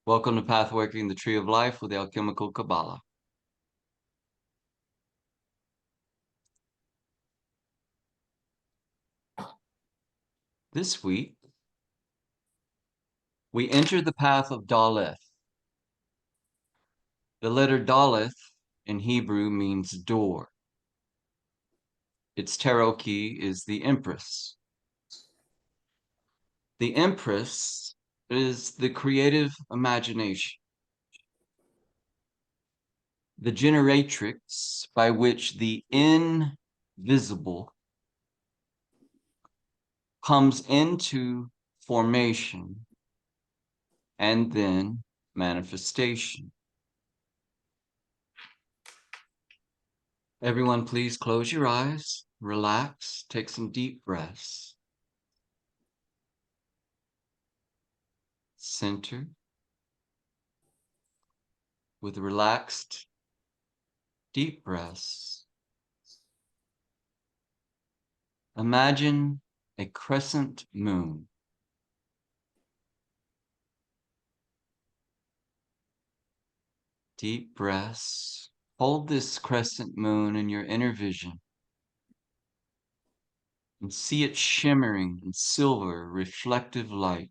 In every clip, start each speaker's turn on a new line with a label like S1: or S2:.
S1: Welcome to Pathworking, the Tree of Life with the Alchemical Cabala. This week, we enter the path of Daleth. The letter Daleth in Hebrew means door. Its tarot key is the Empress. The Empress is the creative imagination, the generatrix by which the invisible comes into formation and then manifestation. Everyone, please close your eyes, relax, take some deep breaths. Center with relaxed, deep breaths. Imagine a crescent moon. Deep breaths. Hold this crescent moon in your inner vision and see it shimmering in silver, reflective light.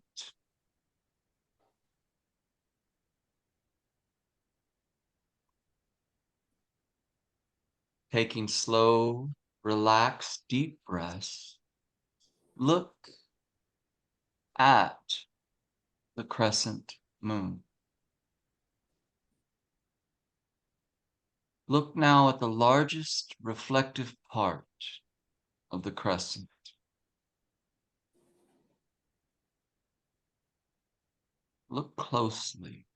S1: Taking slow, relaxed, deep breaths, look at the crescent moon. Look now at the largest reflective part of the crescent. Look closely.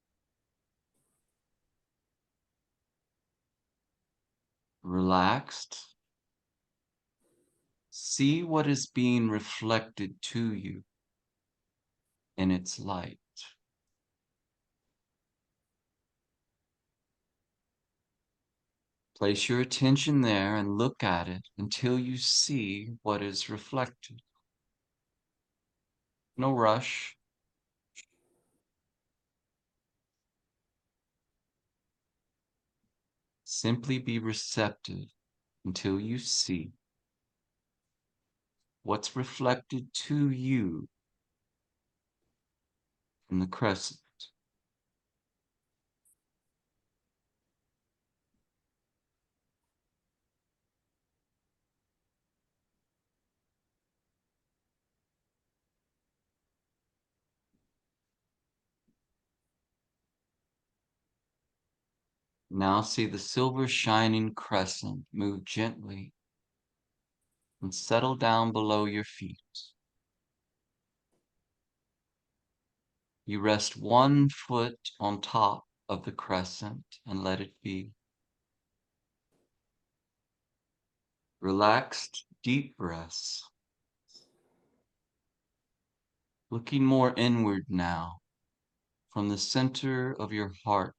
S1: Relaxed. See what is being reflected to you in its light. Place your attention there and look at it until you see what is reflected. No rush. Simply be receptive until you see what's reflected to you in the crescent. Now see the silver shining crescent move gently and settle down below your feet. You rest one foot on top of the crescent and let it be. Relaxed, deep breaths. Looking more inward now from the center of your heart.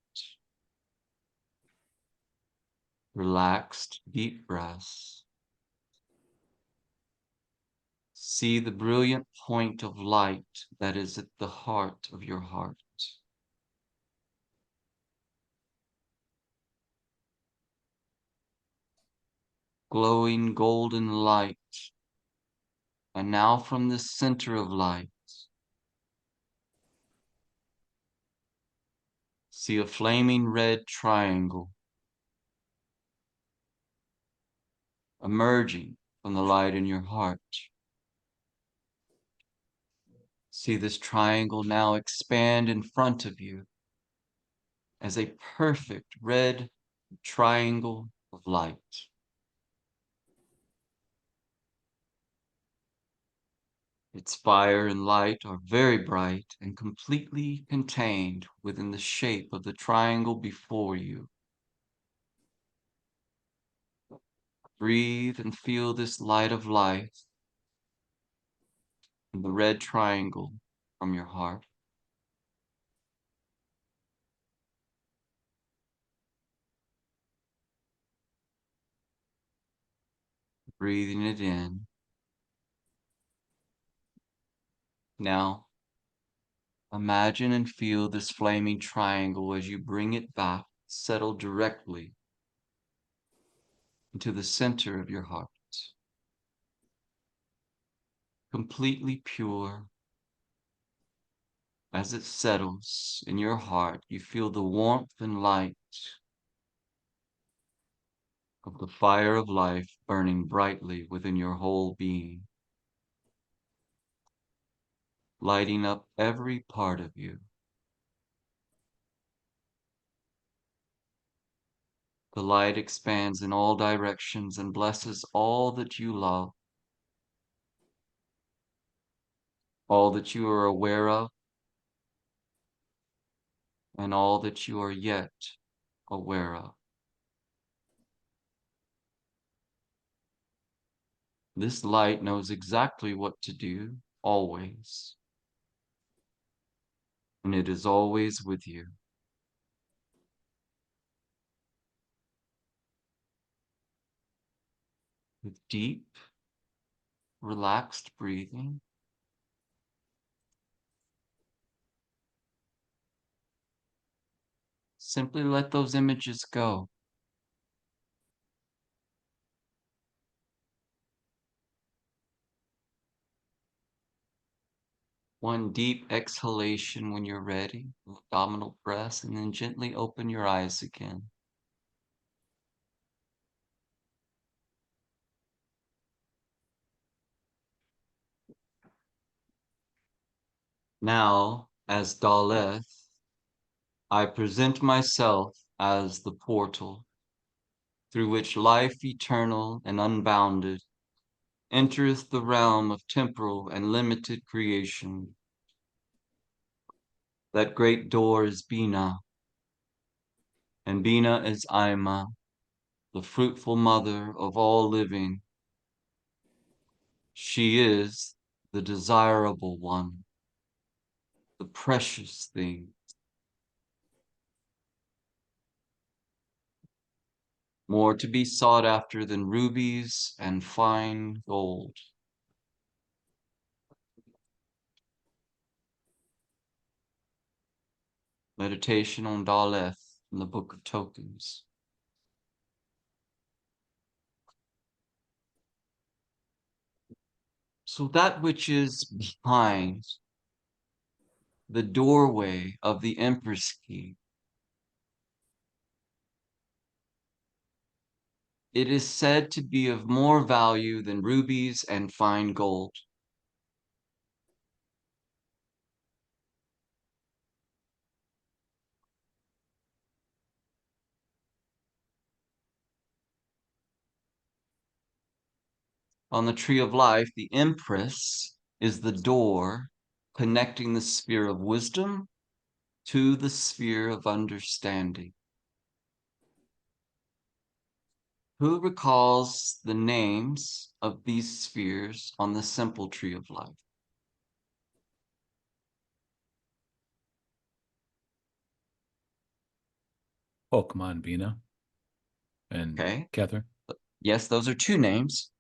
S1: Relaxed, deep breaths. See the brilliant point of light that is at the heart of your heart. Glowing golden light. And now from the center of light, see a flaming red triangle emerging from the light in your heart. See this triangle now expand in front of you as a perfect red triangle of light. Its fire and light are very bright and completely contained within the shape of the triangle before you. Breathe and feel this light of life in the red triangle from your heart. Breathing it in. Now, Imagine and feel this flaming triangle as you bring it back, settle directly into the center of your heart. Completely pure. As it settles in your heart, you feel the warmth and light of the fire of life burning brightly within your whole being, lighting up every part of you. The light expands in all directions and blesses all that you love, all that you are aware of, and all that you are yet aware of. This light knows exactly what to do, always, and it is always with you. With deep, relaxed breathing, simply let those images go. One deep exhalation when you're ready, abdominal breath, and then gently open your eyes again. Now, as Daleth, I present myself as the portal through which life eternal and unbounded entereth the realm of temporal and limited creation. That great door is Bina, and Bina is Ima, the fruitful mother of all living. She is the desirable one, the precious thing, more to be sought after than rubies and fine gold. Meditation on Daleth in the Book of Tokens. So that which is behind the doorway of the Empress Key, it is said to be of more value than rubies and fine gold. On the Tree of Life, the Empress is the door connecting the sphere of wisdom to the sphere of understanding. Who recalls the names of these spheres on the simple Tree of Life?
S2: Pokemon Bina and
S1: Okay.
S2: Catherine.
S1: Yes, those are two names.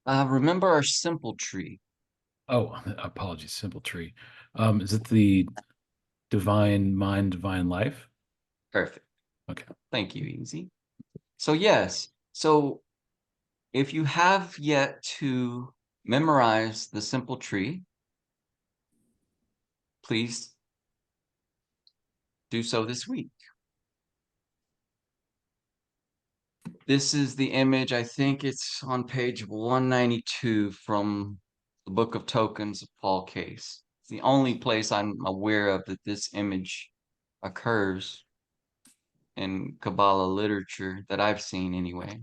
S1: Remember our simple tree.
S2: Oh, apologies, Simple Tree. Is it the Divine Mind, Divine Life?
S1: Perfect.
S2: Okay.
S1: Thank you, Easy. So yes, so if you have yet to memorize the simple tree, please do so this week. This is the image, I think it's on page 192 from the Book of Tokens of Paul Case. It's the only place I'm aware of that this image occurs in Cabala literature that I've seen anyway.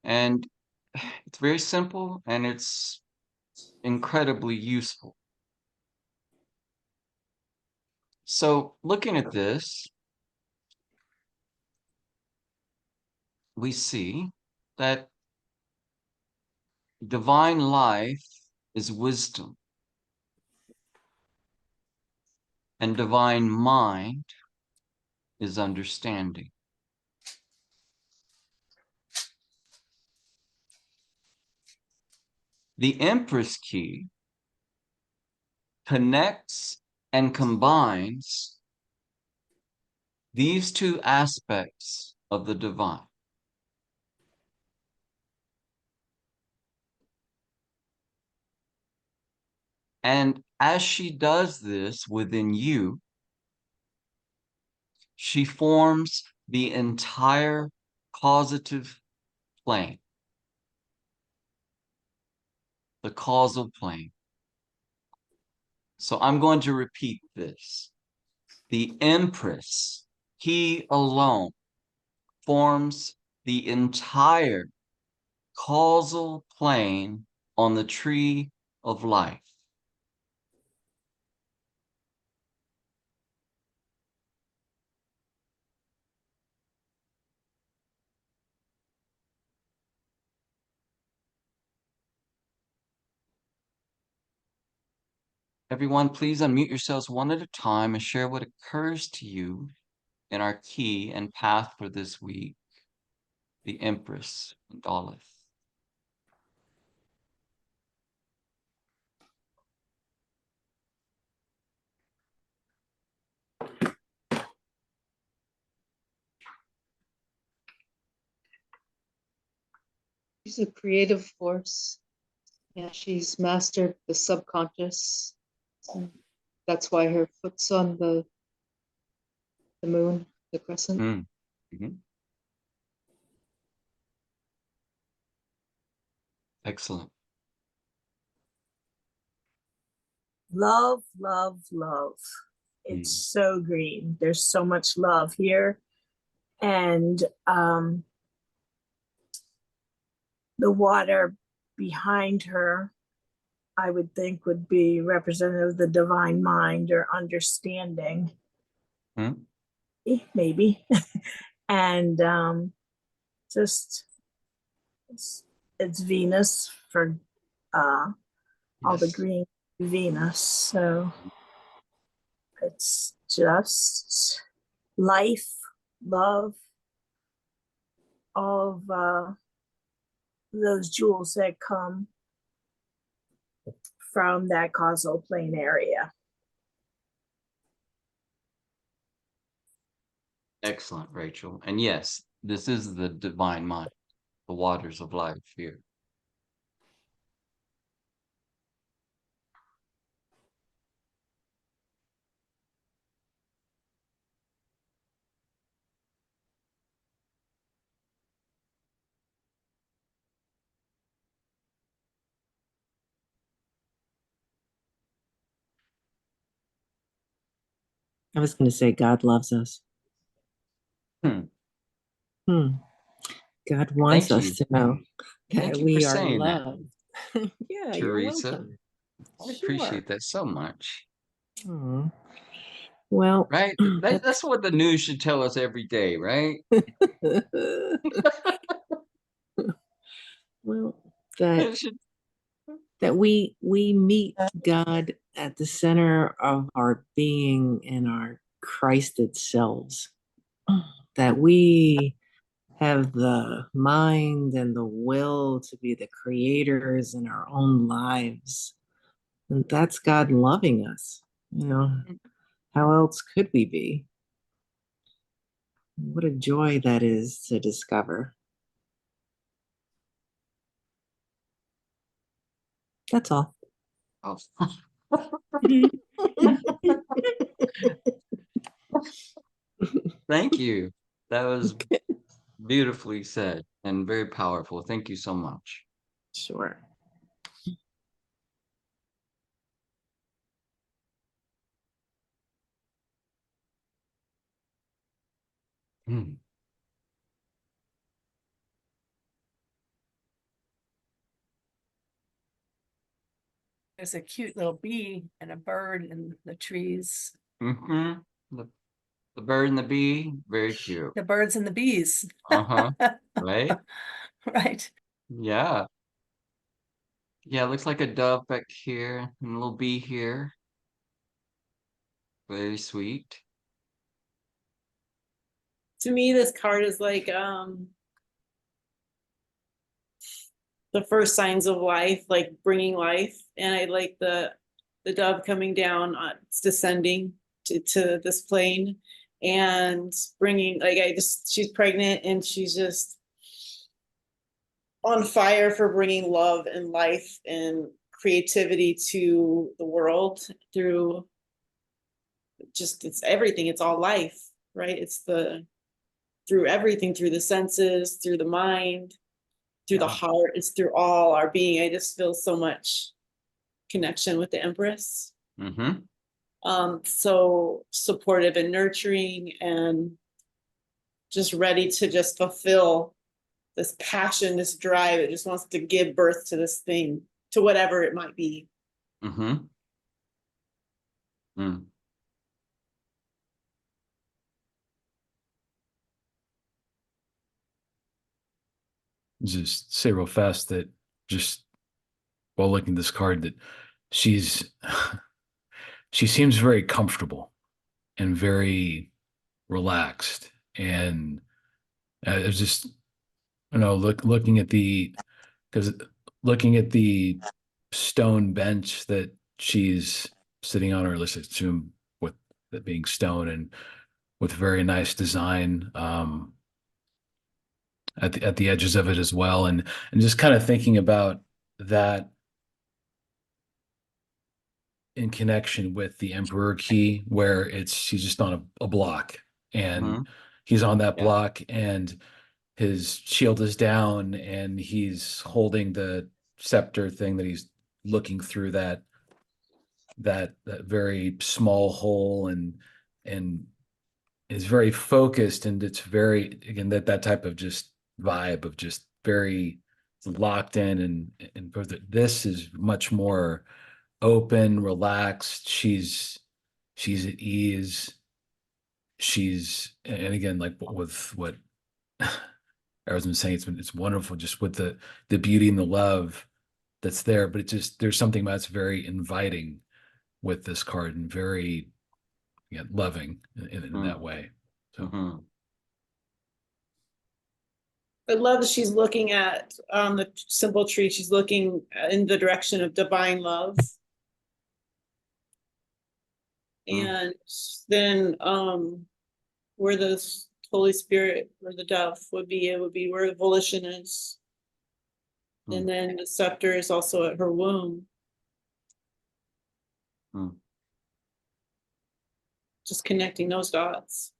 S1: And it's very simple and it's incredibly useful. So looking at this, we see that divine life is wisdom and divine mind is understanding. The Empress Key connects and combines these two aspects of the divine. And as she does this within you, she forms the entire causative plane, the causal plane. So I'm going to repeat this. The Empress, Key alone, forms the entire causal plane on the tree of life. Everyone, please unmute yourselves one at a time and share what occurs to you in our key and path for this week, the Empress and Daleth.
S3: She's a creative force. Yeah, she's mastered the subconscious. So that's why her foot's on the moon, the crescent.
S1: Mm-hmm. Excellent.
S4: Love, love, love. It's so green. There's so much love here. And the water behind her, I would think, would be representative of the divine mind or understanding. Maybe. And just it's Venus for all the green Venus. So it's just life, love, all of those jewels that come from that causal plane area.
S1: Excellent, Rachel. And yes, this is the divine mind, the waters of life here.
S5: I was going to say God loves us. God wants
S1: Thank
S5: us
S1: you.
S5: to know that
S1: Thank you
S5: we
S1: for
S5: are
S1: saying that.
S5: loved. Yeah, you're
S1: Teresa.
S5: welcome.
S1: I appreciate that so much.
S5: Aw. Well,
S1: Right? That's what the news should tell us every day, right?
S5: well,
S1: It should.
S5: that we meet God at the center of our being and our Christed selves. That we have the mind and the will to be the creators in our own lives. And that's God loving us. You know, how else could we be? What a joy that is to discover. That's all.
S1: Oh. Thank you. That was beautifully said and very powerful. Thank you so much.
S5: Sure.
S4: There's a cute little bee and a bird in the trees.
S1: The bird and the bee, very cute.
S4: The birds and the bees.
S1: Right?
S4: Right.
S1: Yeah. Yeah, it looks like a dove back here and a little bee here. Very sweet.
S6: To me, this card is like the first signs of life, like bringing life. And I like the the dove coming down, it's descending to this plane and bringing, like, she's pregnant and she's just on fire for bringing love and life and creativity to the world through just, it's everything, it's all life, right? It's through everything, through the senses, through the mind, through the heart, it's through all our being. I just feel so much connection with the Empress. So supportive and nurturing and just ready to just fulfill this passion, this drive. It just wants to give birth to this thing, to whatever it might be.
S2: Just say real fast that just while looking at this card that she's she seems very comfortable and very relaxed. And it's just, you know, looking at the stone bench that she's sitting on, or let's assume with it being stone and with very nice design at the edges of it as well, and just kind of thinking about that in connection with the Emperor Key, where she's just on a block, and he's on that block, and his shield is down, and he's holding the scepter thing that he's looking through that very small hole, and is very focused, and it's very, again, that type of just vibe of just very locked in, and this is much more open, relaxed. She's at ease. And again, like with what Aaron's been saying, it's wonderful just with the beauty and the love that's there, but there's something that's very inviting with this card and very loving in that way. So
S6: I love that she's looking at the simple tree. She's looking in the direction of divine love. And then where the Holy Spirit or the dove would be, it would be where the volition is. And then the scepter is also at her womb. Just connecting those dots.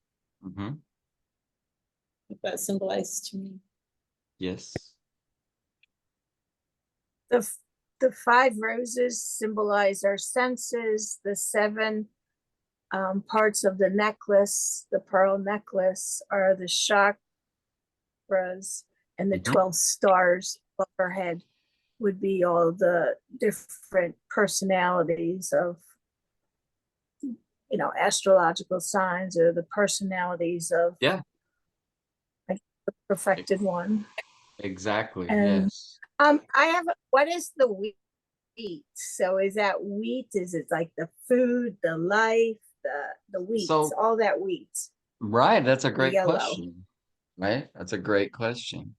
S6: What that symbolizes to me.
S1: Yes.
S4: The 5 roses symbolize our senses. The 7 parts of the necklace, the pearl necklace, are the chakras, and the 12 stars above her head would be all the different personalities of, you know, astrological signs, or the personalities of the perfected one.
S1: Exactly.
S4: And
S1: yes.
S4: I have, what is the wheat? So is that wheat? Is it like the food, the life, the wheat, all that wheat?
S1: Right. That's a great
S4: yellow
S1: question. Right. That's a great question.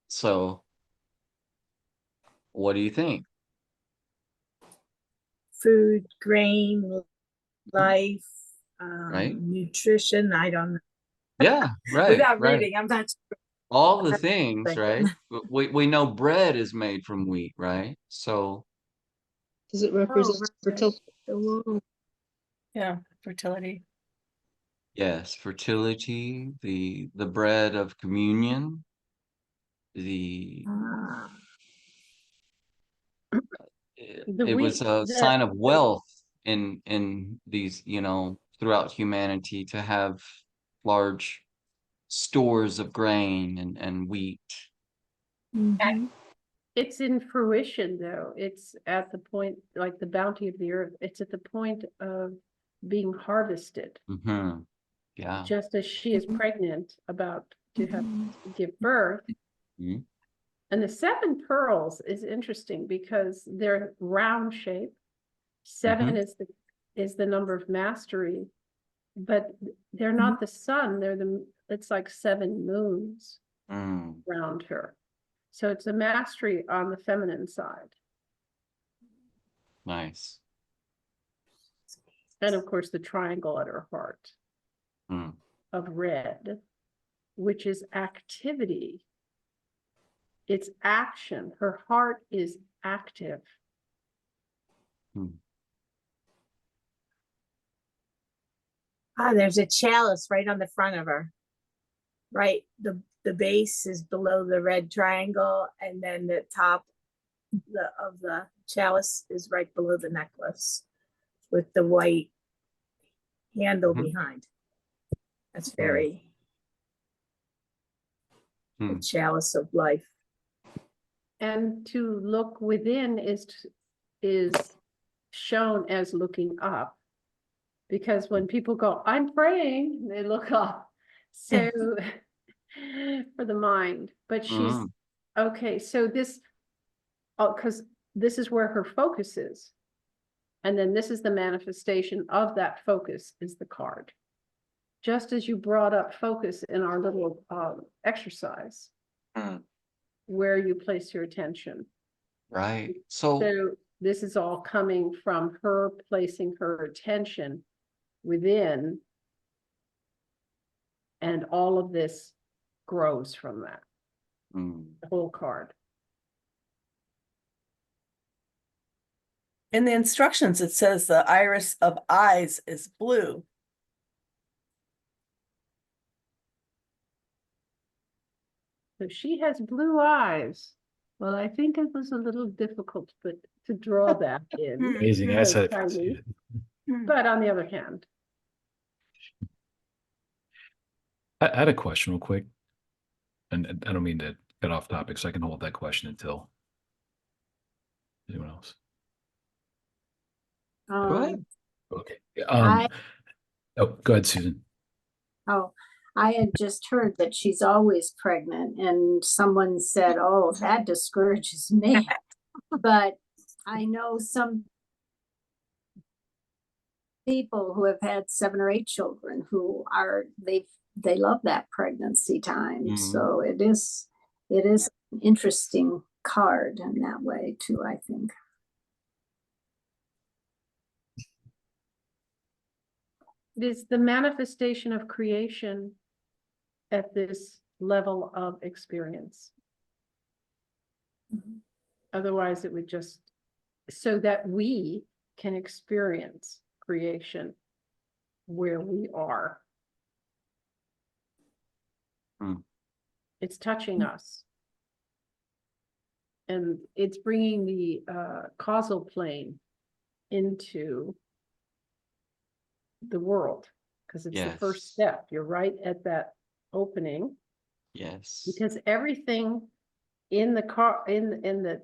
S1: So what do you think?
S4: Food, grain, life,
S1: Right.
S4: nutrition. I don't know.
S1: Yeah. Right.
S4: Without
S1: right.
S4: reading, I'm not sure.
S1: All the things,
S4: thinking.
S1: right? We know bread is made from wheat, right? So
S3: Does it represent fertility?
S4: The womb.
S7: Yeah, fertility.
S1: yes, fertility, the bread of communion, it was a sign of wealth in these, you know, throughout humanity, to have large stores of grain and wheat.
S8: It's in fruition, though. It's at the point, like the bounty of the earth. It's at the point of being harvested.
S1: Yeah.
S8: Just as she is pregnant, about to have give birth. And the 7 pearls is interesting because they're round shape. 7 is the number of mastery, but they're not the sun. It's like 7 moons around her. So it's a mastery on the feminine side.
S1: Nice.
S8: And of course, the triangle at her heart
S1: Hmm.
S8: of red, which is activity. It's action. Her heart is active.
S4: Ah, there's a chalice right on the front of her. Right, the base is below the red triangle, and then the top of the chalice is right below the necklace with the white handle
S1: Mhm.
S4: behind. That's very the
S1: Hmm.
S4: chalice of life.
S8: And to look within is shown as looking up. Because when people go, I'm praying, they look up. So for the mind, but she's
S1: Mm.
S8: okay. So this, oh, because this is where her focus is. And then this is the manifestation of that focus is the card. Just as you brought up focus in our little exercise,
S1: Mm.
S8: where you place your attention.
S1: Right. So,
S8: So this is all coming from her placing her attention within, and all of this grows from that,
S1: mm,
S8: the whole card.
S7: In the instructions, it says the iris of eyes is blue.
S8: So she has blue eyes. Well, I think it was a little difficult, but to draw that in.
S2: Amazing
S8: because
S2: asset.
S8: tiny. But on the other hand,
S2: I had a question real quick, and I don't mean to get off topic, so I can hold that question until anyone else.
S1: go ahead.
S2: Okay.
S9: I-
S2: Oh, go ahead, Susan.
S9: Oh, I had just heard that she's always pregnant, and someone said, "Oh, that discourages me." But I know some people who have had 7 or 8 children who are they love that pregnancy time.
S1: Mhm.
S9: So it is an interesting card in that way too, I think.
S8: it is the manifestation of creation at this level of experience. Otherwise, it would just, so that we can experience creation where we are.
S1: Hmm.
S8: It's touching us. And it's bringing the causal plane into the world, because it's the first
S1: Yes.
S8: step. You're right at that opening,
S1: Yes.
S8: because everything in the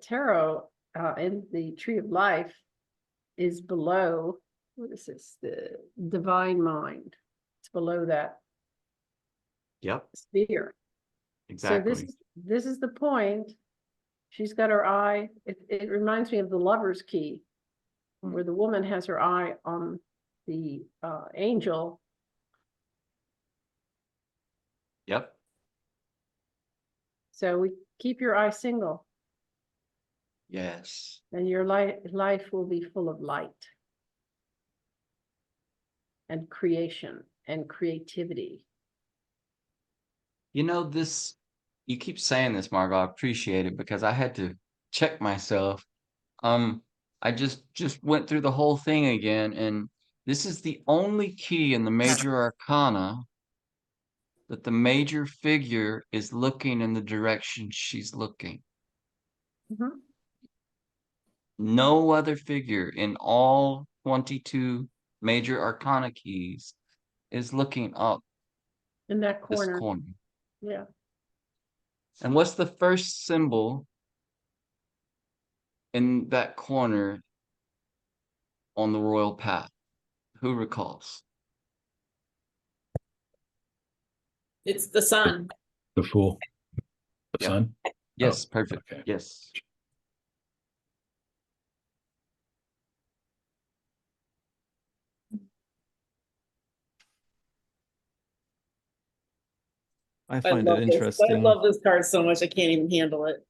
S8: tarot, in the tree of life, is below, what is this, the divine mind. It's below that
S1: Yep.
S8: sphere.
S1: Exactly.
S8: So this is the point. She's got her eye. It reminds me of the lover's key, where the woman has her eye on the angel.
S1: Yep.
S8: So we keep your eye single,
S1: Yes.
S8: and your life will be full of light and creation and creativity.
S1: You know, this, you keep saying this, Margot. I appreciate it because I had to check myself. I just went through the whole thing again, and this is the only key in the major arcana that the major figure is looking in the direction she's looking.
S8: Mhm.
S1: No other figure in all 22 major arcana keys is looking up
S8: In that
S1: this
S8: corner.
S1: corner.
S8: Yeah.
S1: And what's the first symbol in that corner on the royal path? Who recalls?
S6: It's the sun.
S2: The Fool. The
S1: Yep.
S2: Sun.
S1: Yes,
S2: Oh,
S1: perfect.
S2: okay.
S1: Yes.
S10: I
S6: I
S10: find it
S6: love this. I
S10: interesting.
S6: love this card so much. I can't even handle it.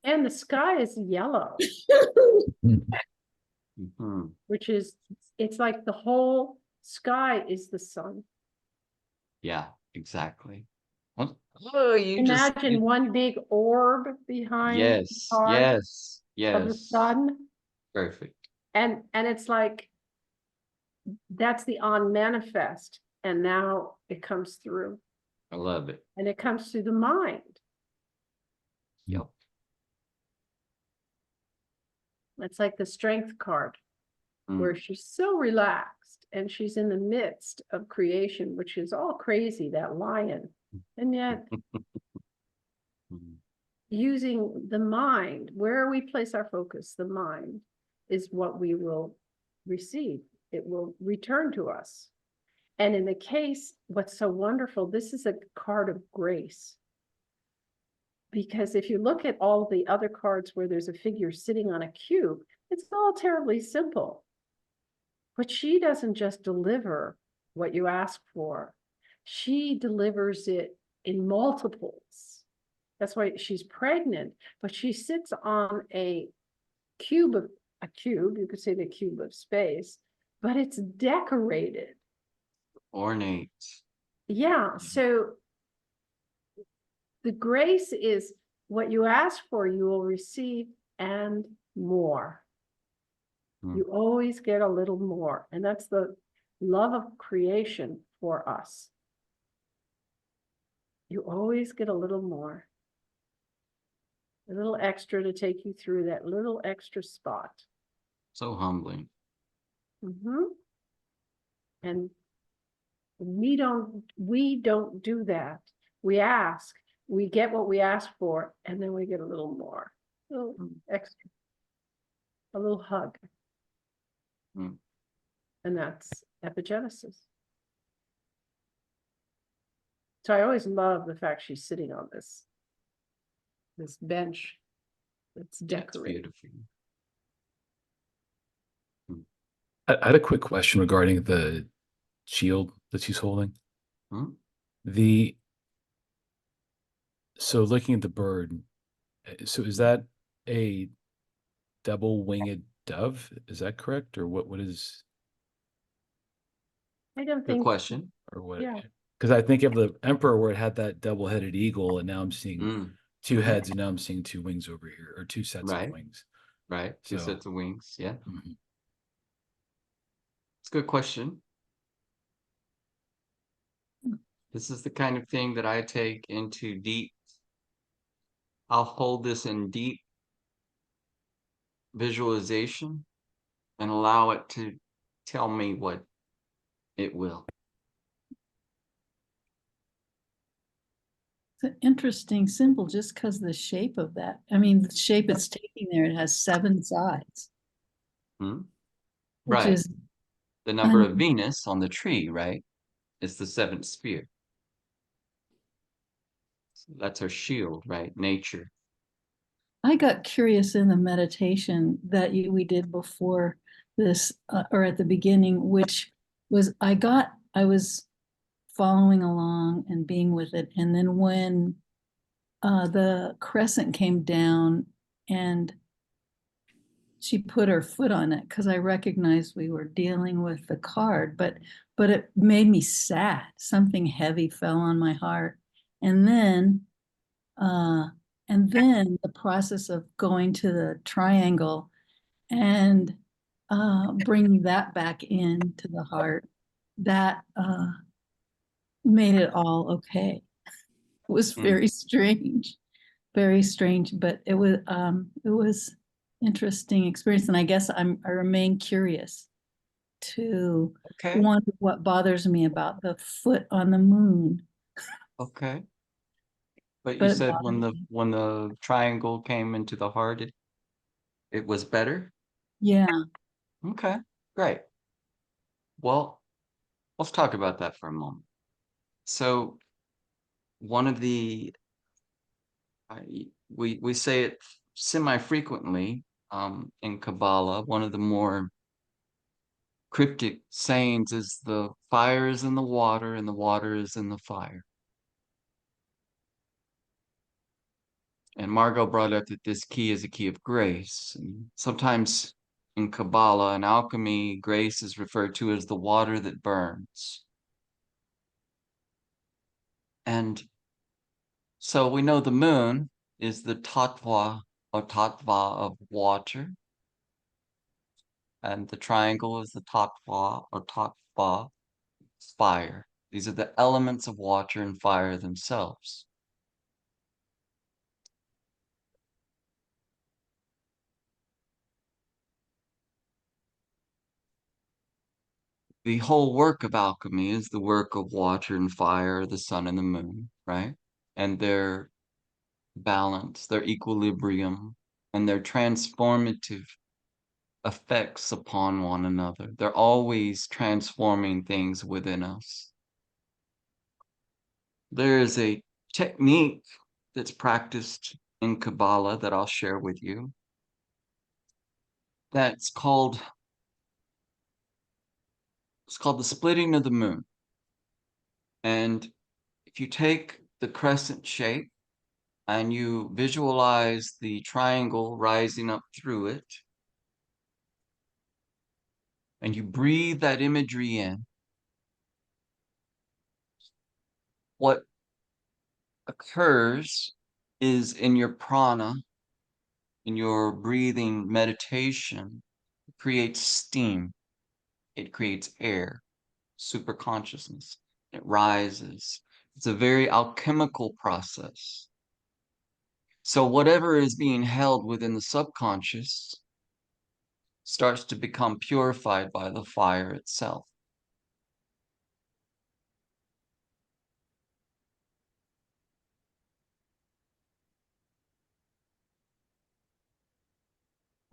S8: And the sky is yellow.
S2: Hmm.
S1: Mhm.
S8: which is, it's like the whole sky is the sun.
S1: Yeah, exactly. Oh,
S8: Imagine one big orb behind the
S1: yes,
S8: card
S1: yes,
S8: of the
S1: yes.
S8: sun.
S1: Perfect.
S8: And it's like, that's the on manifest. And now it comes through,
S1: I love it.
S8: and it comes through the mind.
S1: Yep.
S8: It's like the strength card,
S1: Mm.
S8: where she's so relaxed and she's in the midst of creation, which is all crazy, that lion. And yet,
S1: Mm.
S8: using the mind, where we place our focus, the mind, is what we will receive. It will return to us. And in the case, what's so wonderful, this is a card of grace. Because if you look at all the other cards where there's a figure sitting on a cube, it's all terribly simple. But she doesn't just deliver what you ask for. She delivers it in multiples. That's why she's pregnant, but she sits on a cube, you could say the cube of space, but it's decorated.
S1: Ornate.
S8: Yeah, so the grace is what you ask for, you will receive, and more.
S1: Mm.
S8: You always get a little more. And that's the love of creation for us. You always get a little more. A little extra to take you through that little extra spot.
S1: So humbling.
S8: And we don't do that. We ask, we get what we ask for, and then we get a little more, a little extra, a little hug.
S1: Mm.
S8: And that's epigenesis. So I always love the fact she's sitting on this bench that's
S1: That's
S8: decorated.
S1: beautiful.
S2: I had a quick question regarding the shield that she's holding.
S1: Hmm?
S2: So looking at the bird, so is that a double-winged dove? Is that correct? Or what is,
S8: I don't
S1: Good
S8: think,
S1: question.
S2: or what?
S8: yeah.
S2: Because I think of the emperor where it had that double-headed eagle, and now I'm seeing
S1: Mm.
S2: two heads, and now I'm seeing two wings over here, or two sets
S1: Right.
S2: of wings.
S1: Right. Two
S2: So-
S1: sets of wings. Yeah.
S2: Mhm.
S1: It's a good question. This is the kind of thing that I take into deep. I'll hold this in deep visualization and allow it to tell me what it will.
S10: It's an interesting symbol just because the shape of that. I mean, the shape it's taking there, it has 7 sides,
S1: Hmm?
S10: which
S1: Right.
S10: is
S1: The number of Venus on the tree, right? It's the 7th sphere. So that's our shield, right? Nature.
S10: I got curious in the meditation that we did before this, or at the beginning, which was I was following along and being with it. And then when the crescent came down and she put her foot on it, because I recognized we were dealing with the card, but it made me sad. Something heavy fell on my heart. And then the process of going to the triangle and bringing that back into the heart, that made it all okay. It was very strange, but it was interesting experience. And I guess I remain curious to
S1: Okay.
S10: wonder what bothers me about the foot on the moon.
S1: Okay. But you
S10: But it
S1: said
S10: bothers
S1: when the triangle came into the heart, it was better?
S10: Yeah.
S1: Okay, great. Well, let's talk about that for a moment. So one of the we say it semi-frequently in Cabala. One of the more cryptic sayings is the fire is in the water and the water is in the fire. And Margot brought up that this key is a key of grace. And sometimes in Cabala and alchemy, grace is referred to as the water that burns. And so we know the moon is the tattva or tattva of water. And the triangle is the tattva or tattva, fire. These are the elements of water and fire themselves. The whole work of alchemy is the work of water and fire, the sun and the moon, right? And their balance, their equilibrium, and their transformative effects upon one another. They're always transforming things within us. There is a technique that's practiced in Cabala that I'll share with you. It's called the splitting of the moon. And if you take the crescent shape and you visualize the triangle rising up through it, and you breathe that imagery in, what occurs is in your prana, in your breathing meditation, it creates steam, it creates air, super consciousness, it rises. It's a very alchemical process. So whatever is being held within the subconscious starts to become purified by the fire itself.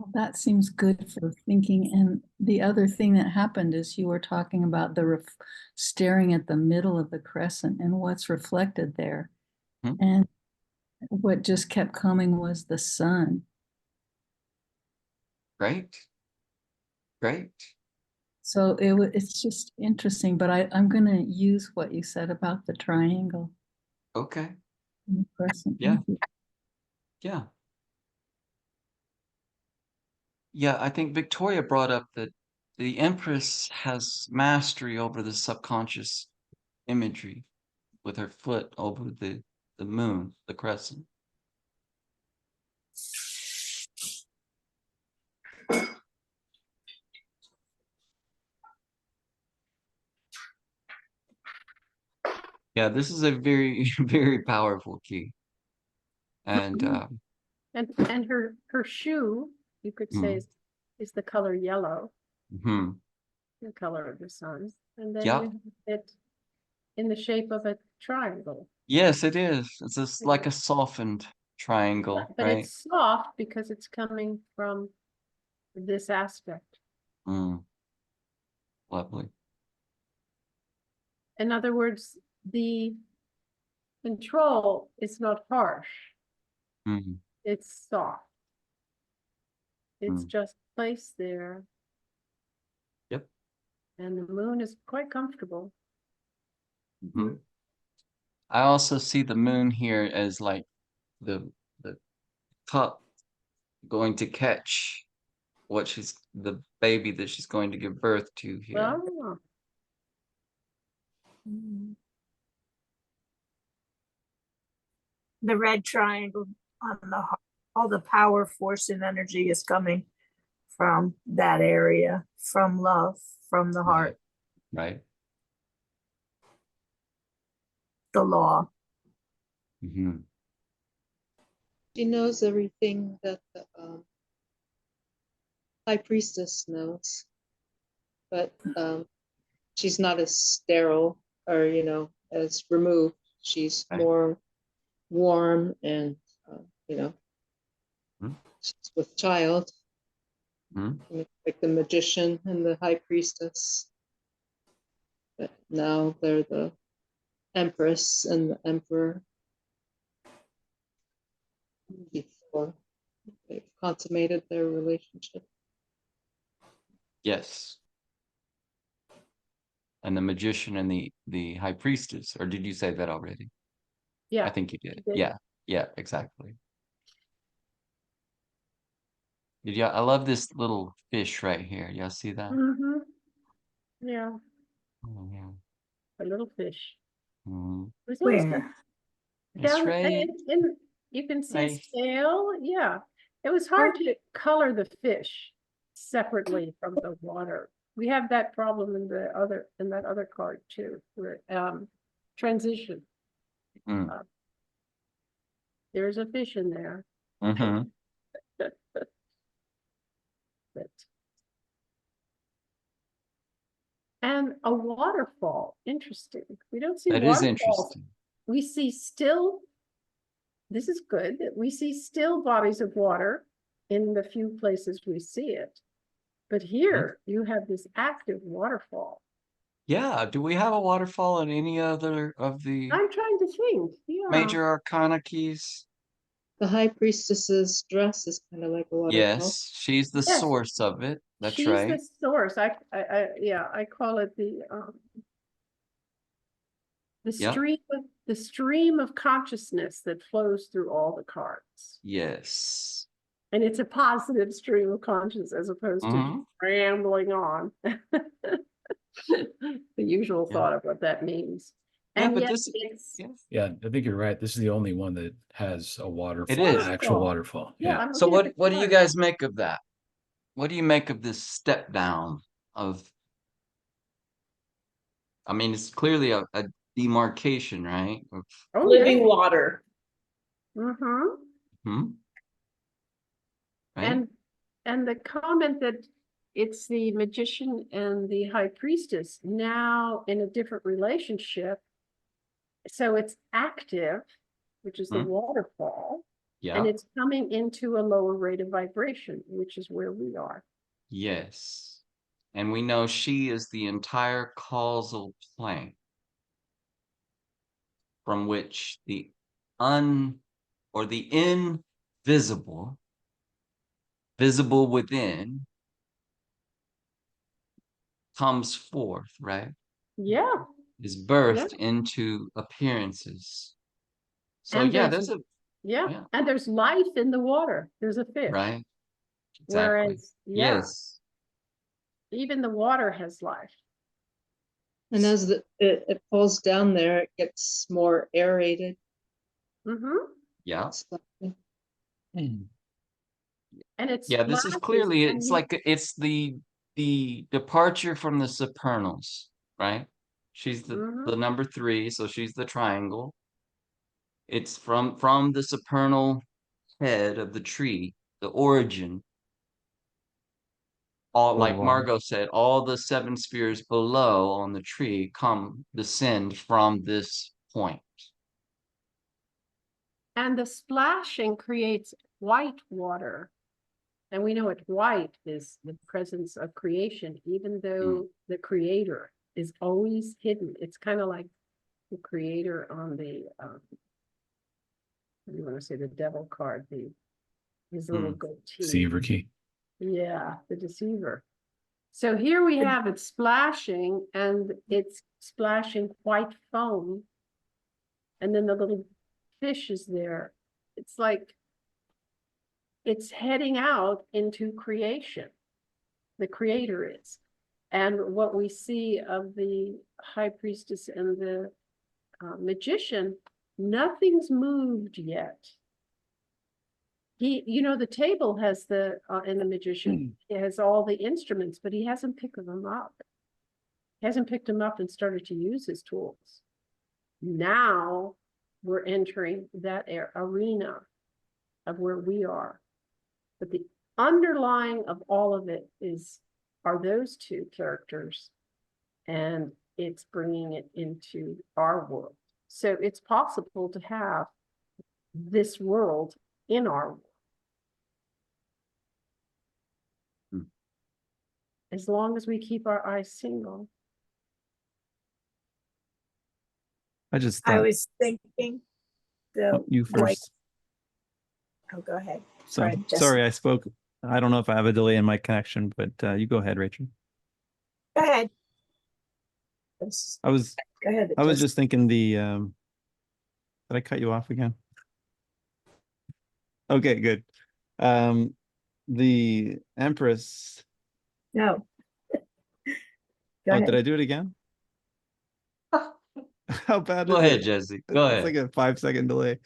S10: Well, that seems good for thinking. And the other thing that happened is you were talking about the staring at the middle of the crescent and what's reflected there.
S1: Hmm.
S10: And what just kept coming was the sun.
S1: Great. Great.
S10: So it's just interesting, but I'm going to use what you said about the triangle
S1: Okay.
S10: and the crescent.
S1: Yeah.
S10: Thank you.
S1: Yeah. Yeah, I think Victoria brought up that the Empress has mastery over the subconscious imagery with her foot over the moon, the crescent. Yeah, this is a very, very powerful key. And
S8: And her shoe, you could say, is the color yellow, the color of the sun. And then
S1: Yeah.
S8: you have it in the shape of a triangle.
S1: Yes, it is. It's just like a softened triangle,
S8: But
S1: right?
S8: it's soft because it's coming from this aspect.
S1: Lovely.
S8: In other words, the control is not harsh. It's soft. It's just placed there.
S1: Yep.
S8: And the moon is quite comfortable.
S1: I also see the moon here as like the cup going to catch the baby that she's going to give birth to here.
S8: Oh.
S4: The red triangle on the heart, all the power, force, and energy is coming from that area, from love, from the heart,
S1: Right.
S4: the law.
S3: She knows everything that the high priestess knows, but she's not as sterile or as removed. She's more warm and she's with child, like the magician and the high priestess. But now they're the empress and the emperor. Before they've consummated their relationship.
S1: Yes. And the magician and the high priestess, or did you say that already?
S8: Yeah.
S1: I think you did. Yeah. Yeah, exactly. I love this little fish right here. Y'all see that?
S8: Mm-hmm. Yeah,
S1: Oh, yeah.
S8: a little fish.
S1: Mhm.
S8: Was always
S4: Where?
S1: It's
S8: down
S1: right,
S8: in, you can see its
S1: right.
S8: tail. Yeah, it was hard to color the fish separately from the water. We have that problem in that other card too, where transition.
S1: Mm.
S8: There's a fish in there.
S1: Mhm.
S8: But and a waterfall. Interesting. We don't see
S1: That is
S8: waterfalls.
S1: interesting.
S8: We see still, this is good, that we see still bodies of water in the few places we see it. But here you have this active waterfall.
S1: Yeah, do we have a waterfall in any other of the
S8: I'm trying to think. Yeah.
S1: major arcana keys?
S3: The high priestess's dress is kind of like a waterfall.
S1: Yes, she's the
S8: Yes.
S1: source of it. That's
S8: She's
S1: right.
S8: the source. Yeah, I call it the
S1: Yep.
S8: stream of consciousness that flows through all the cards.
S1: Yes.
S8: And it's a positive stream of consciousness as opposed to
S1: Mhm.
S8: rambling on. The usual
S1: Yeah.
S8: thought of what that means.
S1: Yeah,
S8: And
S1: but
S8: yet
S1: this
S8: it's
S1: yeah.
S2: Yeah, I think you're right. This is the only one that has a waterfall,
S1: is.
S2: actual waterfall.
S8: Yeah,
S2: Yeah.
S8: I'm
S1: So
S8: looking at the
S1: what do you
S8: card.
S1: guys make of that? What do you make of this step down of I mean, it's clearly a demarcation, right?
S8: Oh,
S6: Living
S8: yeah.
S6: water.
S8: Mm-hmm.
S1: Hmm? Right?
S8: And the comment that it's the magician and the high priestess now in a different relationship. So it's active, which is the
S1: Hmm?
S8: waterfall, and
S1: Yeah.
S8: it's coming into a lower rate of vibration, which is where we are.
S1: Yes. And we know she is the entire causal plane from which the invisible, visible within, comes forth, right?
S8: Yeah.
S1: Is
S8: Yeah.
S1: birthed into appearances. So
S8: And
S1: yeah,
S8: there's
S1: there's a
S8: yeah, and there's life in the water. There's a fish.
S1: right. Exactly.
S8: Whereas, yeah,
S1: Yes.
S8: even the water has life.
S3: And as it falls down there, it gets more aerated.
S8: Mm-hmm.
S1: Yeah.
S3: slightly.
S8: And it's
S1: Yeah, this is clearly it's like it's the departure from the supernals, right? She's the number 3, so she's the triangle. It's from the supernal head of the tree, the origin. All like Margot said, all the 7 spheres below on the tree descend from this point.
S8: And the splashing creates white water. And we know it white is the presence of creation, even though the creator is always hidden. It's kind of like the creator on the, what do you want to say, the devil card, his little goatee.
S2: Deceiver key.
S8: Yeah, the deceiver. So here we have it splashing, and it's splashing white foam. And then the little fish is there. It's like it's heading out into creation. The creator is. And what we see of the high priestess and the magician, nothing's moved yet. The table has and the magician, he has all the instruments, but he hasn't picked them up. He hasn't picked them up and started to use his tools. Now we're entering that arena of where we are. But the underlying of all of it are those 2 characters, and it's bringing it into our world. So it's possible to have this world in our world. As long as we keep our eyes single.
S4: I was thinking the
S11: you
S4: white.
S11: first.
S4: Oh, go ahead.
S11: So
S4: Fred, just-
S11: sorry, I spoke. I don't know if I have a delay in my connection, but you go ahead, Rachel.
S4: Go ahead.
S11: I
S4: Go ahead.
S11: was just thinking did I cut you off again? Okay, good. the Empress.
S4: No. Go
S11: Oh,
S4: ahead.
S11: did I do it again? How bad
S1: Go
S11: is
S1: ahead,
S11: it?
S1: Jesse. Go
S11: It's
S1: ahead.
S11: like a 5-second delay.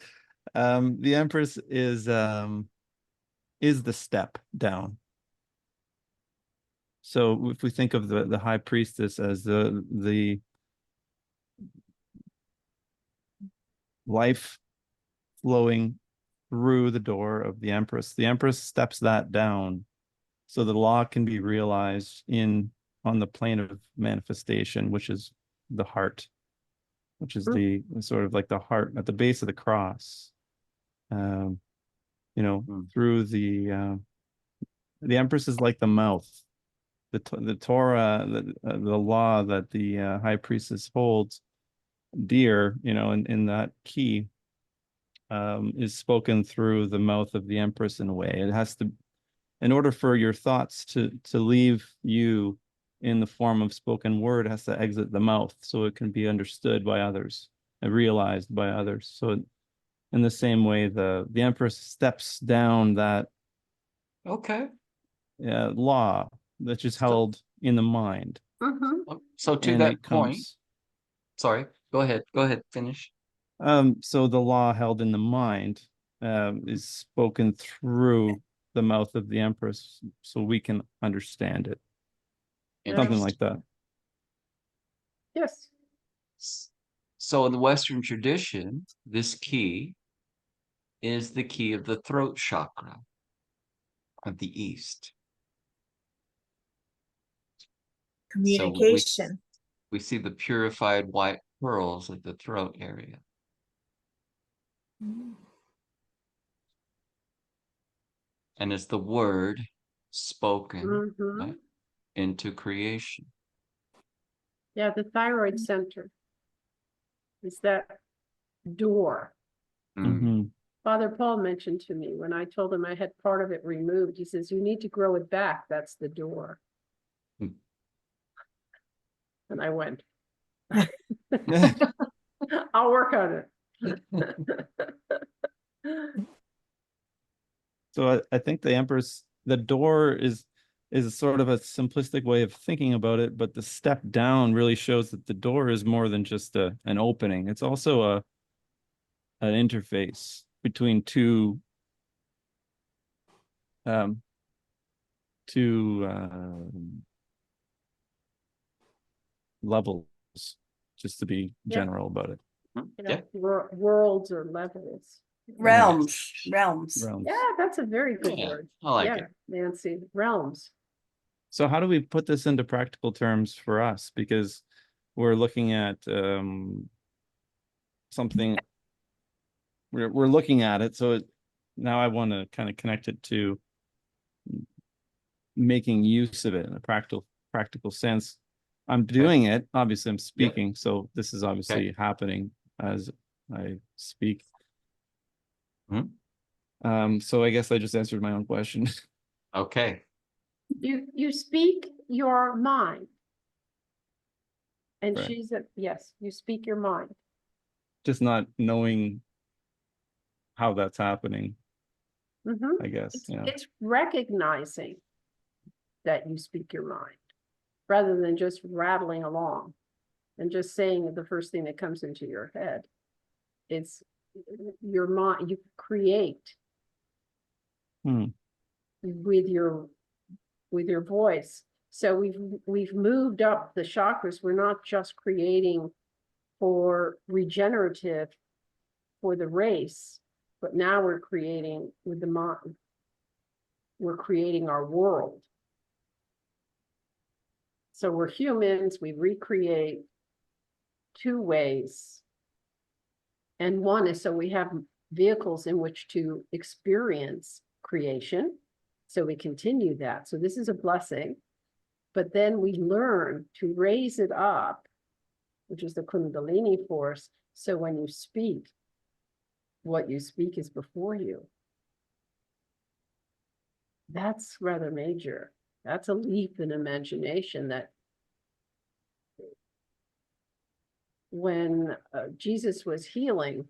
S11: The Empress is the step down. So if we think of the High Priestess as the life flowing through the door of the Empress steps that down so the law can be realized on the plane of manifestation, which is the heart, which is the sort of like the heart at the base of the cross. Through the Empress is like the mouth, the Torah, the law that the High Priestess holds dear, in that key, is spoken through the mouth of the Empress in a way. It has to, in order for your thoughts to leave you in the form of spoken word, it has to exit the mouth so it can be understood by others and realized by others. So in the same way, the Empress steps down that law that's just held in the mind.
S1: So to
S11: And
S1: that point, sorry, go ahead, finish.
S11: So the law held in the mind is spoken through the mouth of the Empress so we can understand it. Something like that.
S8: Yes.
S1: So in the Western tradition, this key is the key of the throat chakra of the East.
S4: Communication.
S1: So we see the purified white pearls at the throat area. And it's the word spoken right, into creation.
S8: Yeah, the thyroid center is that door. Father Paul mentioned to me when I told him I had part of it removed, he says, you need to grow it back. That's the door. And I went, I'll work on it.
S11: So I think the Empress, the door is sort of a simplistic way of thinking about it, but the step down really shows that the door is more than just an opening. It's also an interface between two levels, just to be general about it.
S8: Worlds or levels.
S7: Realms.
S8: Yeah, that's a very good word.
S1: I like it.
S8: Nancy, realms.
S11: So how do we put this into practical terms for us? Because we're looking at something, we're looking at it. So now I want to kind of connect it to making use of it in a practical sense. I'm doing it. Obviously, I'm speaking. So this is obviously happening as I speak. So I guess I just answered my own question.
S1: Okay.
S8: You speak your mind. And
S11: Right.
S8: yes, you speak your mind.
S11: Just not knowing how that's happening, I guess.
S8: It's recognizing that you speak your mind rather than just rattling along and just saying the first thing that comes into your head. It's your mind, you create with your voice. So we've moved up the chakras. We're not just creating for regenerative for the race, but now we're creating with the mind. We're creating our world. So we're humans, we recreate two ways. And one is so we have vehicles in which to experience creation. So we continue that. So this is a blessing. But then we learn to raise it up, which is the Kundalini force. So when you speak, what you speak is before you. That's rather major. That's a leap in imagination that when Jesus was healing,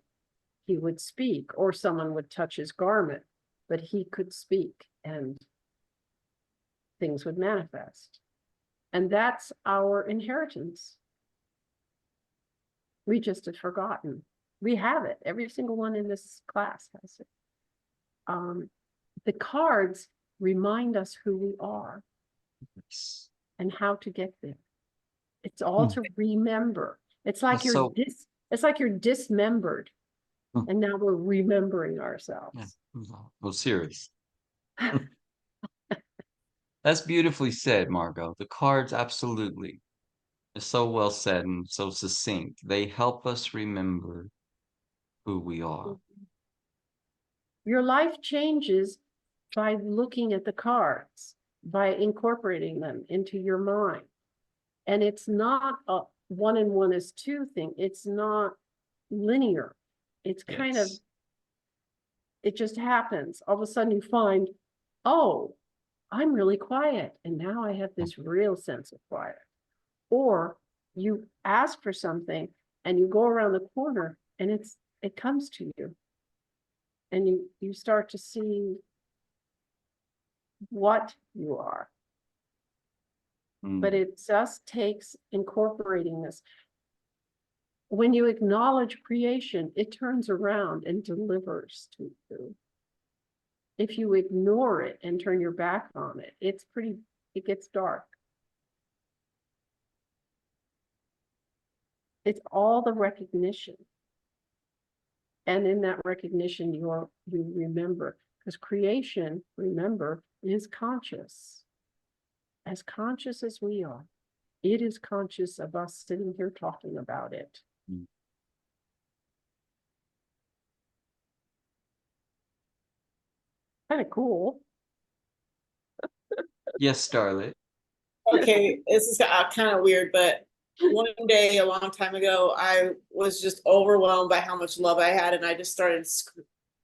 S8: he would speak or someone would touch his garment, but he could speak. And things would manifest. And that's our inheritance. We just had forgotten. We have it. Every single one in this class has it. The cards remind us who we are and how to get there. It's all to remember. It's like it's like you're dismembered, and now we're remembering ourselves.
S1: Well, serious. That's beautifully said, Margot. The cards, absolutely. It's so well said and so succinct. They help us remember who we are.
S8: Your life changes by looking at the cards, by incorporating them into your mind. And it's not a 1 and 1 is 2 thing. It's not linear. It's kind of, it just happens. All of a sudden you find, oh, I'm really quiet. And now I have this real sense of quiet. Or you ask for something and you go around the corner and it comes to you. And you start to see what you are. But it just takes incorporating this. When you acknowledge creation, it turns around and delivers to you. If you ignore it and turn your back on it, it gets dark. It's all the recognition. And in that recognition, you remember, because creation, remember, is conscious. As conscious as we are, it is conscious of us sitting here talking about it. Kind of cool.
S1: Yes, Starlet.
S6: Okay, this is kind of weird, but one day a long time ago, I was just overwhelmed by how much love I had, and I just started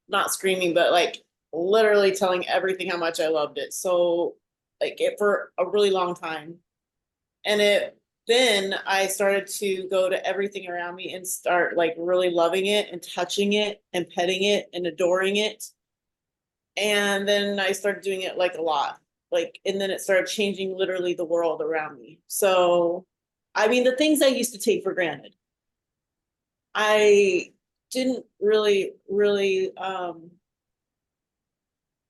S6: not screaming, but like literally telling everything how much I loved it. So like it for a really long time. And then I started to go to everything around me and start like really loving it and touching it and petting it and adoring it. And then I started doing it like a lot, like, and then it started changing literally the world around me. So, I mean, the things I used to take for granted, I didn't really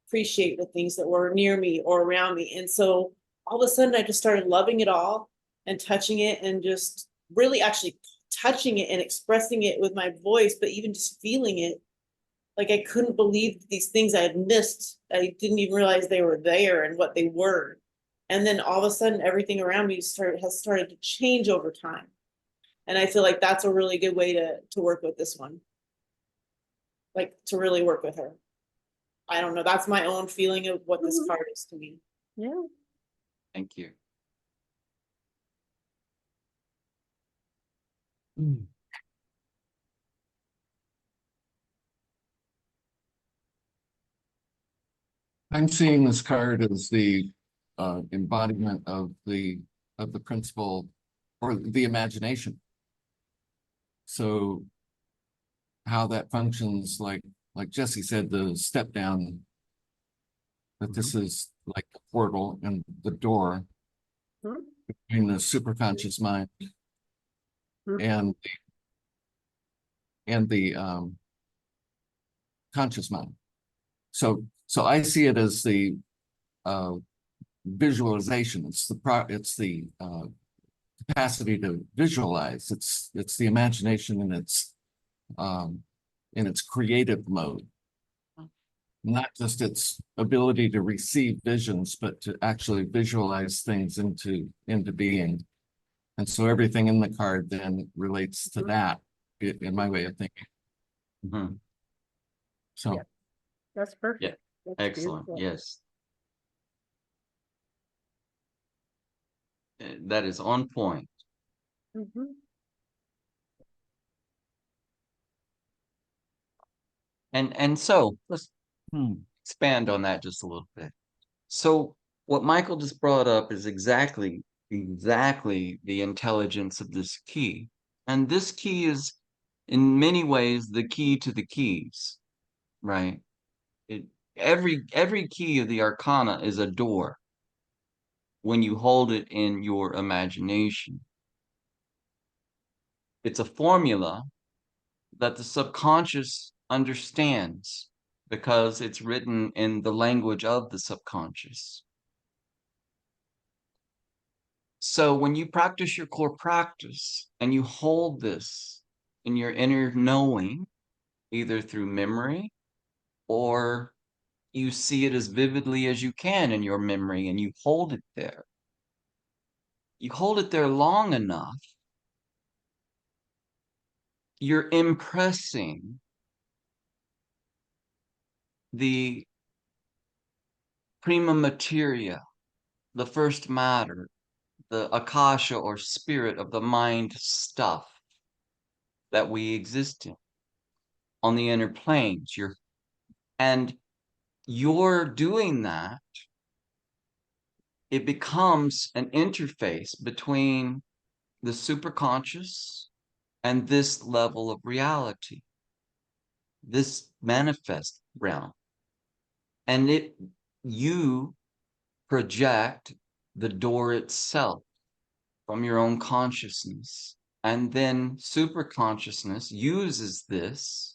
S6: appreciate the things that were near me or around me. And so all of a sudden I just started loving it all and touching it and just really actually touching it and expressing it with my voice, but even just feeling it. Like I couldn't believe these things I had missed. I didn't even realize they were there and what they were. And then all of a sudden everything around me has started to change over time. And I feel like that's a really good way to work with this one. Like to really work with her. I don't know. That's my own feeling of what this card is to me.
S8: Yeah.
S1: Thank you.
S12: I'm seeing this card as the embodiment of the principle or the imagination. So how that functions, like Jesse said, the step down, that this is like the portal and the door between the superconscious mind and the conscious mind. So I see it as the visualization. It's the capacity to visualize. It's the imagination in its creative mode, not just its ability to receive visions, but to actually visualize things into being. And so everything in the card then relates to that, in my way of thinking. So
S8: yeah. That's perfect.
S1: Yeah.
S8: That's
S1: Excellent.
S8: beautiful.
S1: Yes. That is on point. And so let's expand on that just a little bit. So what Michael just brought up is exactly the intelligence of this key. And this key is in many ways the key to the keys, right? Every key of the arcana is a door. when you hold it in your imagination. It's a formula that the subconscious understands because it's written in the language of the subconscious. So when you practice your core practice and you hold this in your inner knowing, either through memory or you see it as vividly as you can in your memory and you hold it there. You hold it there long enough, you're impressing the prima materia, the first matter, the akasha or spirit of the mind stuff that we exist in on the inner planes. And you're doing that. It becomes an interface between the superconscious and this level of reality, this manifest realm. And you project the door itself from your own consciousness. And then super consciousness uses this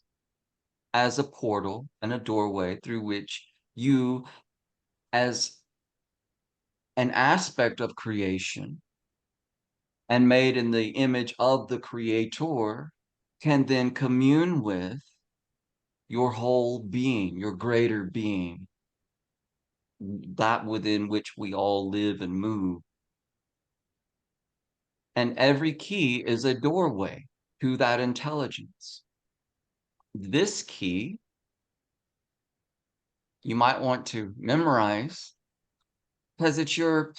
S1: as a portal and a doorway through which you, as an aspect of creation and made in the image of the creator, can then commune with your whole being, your greater being, that within which we all live and move. And every key is a doorway to that intelligence. This key you might want to memorize because it's your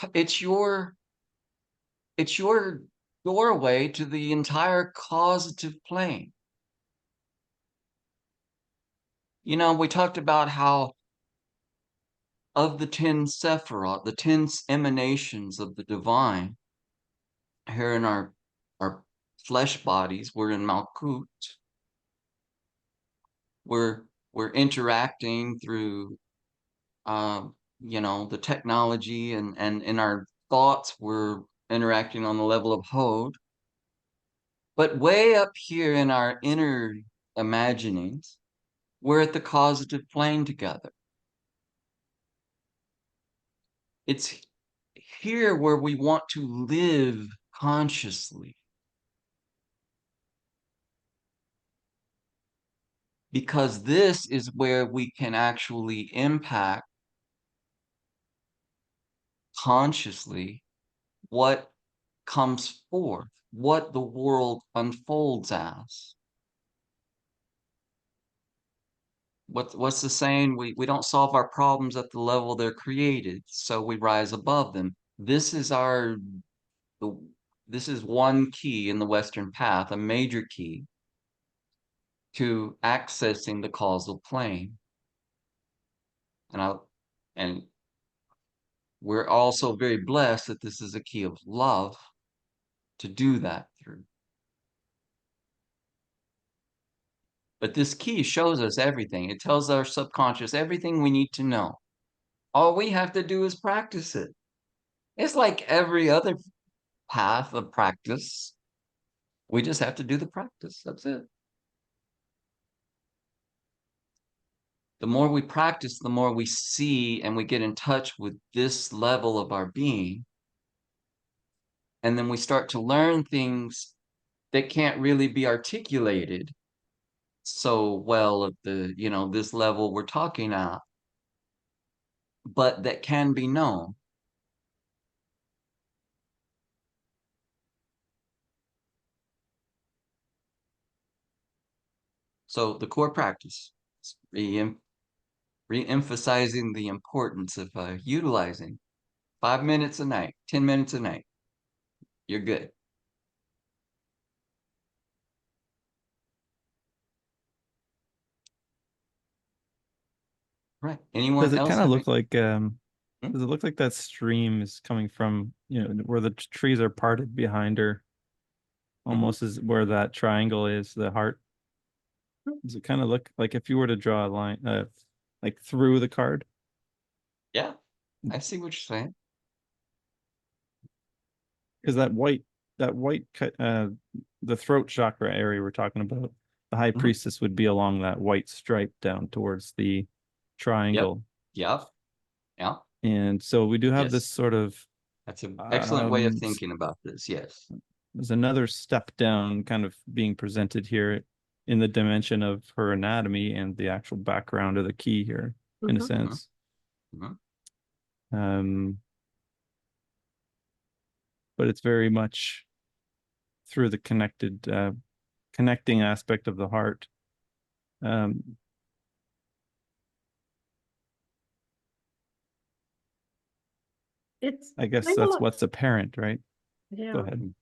S1: doorway to the entire causative plane. You know, we talked about how of the 10 Sephiroth, the 10 emanations of the divine, here in our flesh bodies, we're in Malkut. We're interacting through the technology, and in our thoughts we're interacting on the level of Hod. But way up here in our inner imaginings, we're at the causative plane together. It's here where we want to live consciously. Because this is where we can actually impact consciously what comes forth, what the world unfolds as. What's the saying? We don't solve our problems at the level they're created, so we rise above them. This is this is one key in the Western path, a major key to accessing the causal plane. And we're also very blessed that this is a key of love to do that through. But this key shows us everything. It tells our subconscious everything we need to know. All we have to do is practice it. It's like every other path of practice. We just have to do the practice. That's it. The more we practice, the more we see and we get in touch with this level of our being. And then we start to learn things that can't really be articulated so well at this level we're talking at, but that can be known. So the core practice is re-emphasizing the importance of utilizing 5 minutes a night, 10 minutes a night. You're good. Right. Anyone
S11: Does it
S1: else
S11: kind of
S1: have
S11: look like
S1: Hmm?
S11: does it look like that stream is coming from, where the trees are parted behind her? Almost is where that triangle is, the heart. Does it kind of look like if you were to draw a line like through the card?
S1: Yeah, I see what you're saying.
S11: because the throat chakra area we're talking about, the high priestess would be along that white stripe down towards the triangle.
S1: Yep. Yeah.
S11: And so we do have this
S1: Yes.
S11: sort of,
S1: That's an excellent way of
S11: um,
S1: thinking about this. Yes.
S11: there's another step down kind of being presented here in the dimension of her anatomy and the actual background of the key here, in a
S8: Mhm.
S11: sense.
S1: Mhm.
S11: But it's very much through the connecting aspect of the heart.
S8: It's
S11: I guess
S8: kind of
S11: that's
S8: like-
S11: what's apparent, right?
S8: yeah.
S11: Go ahead.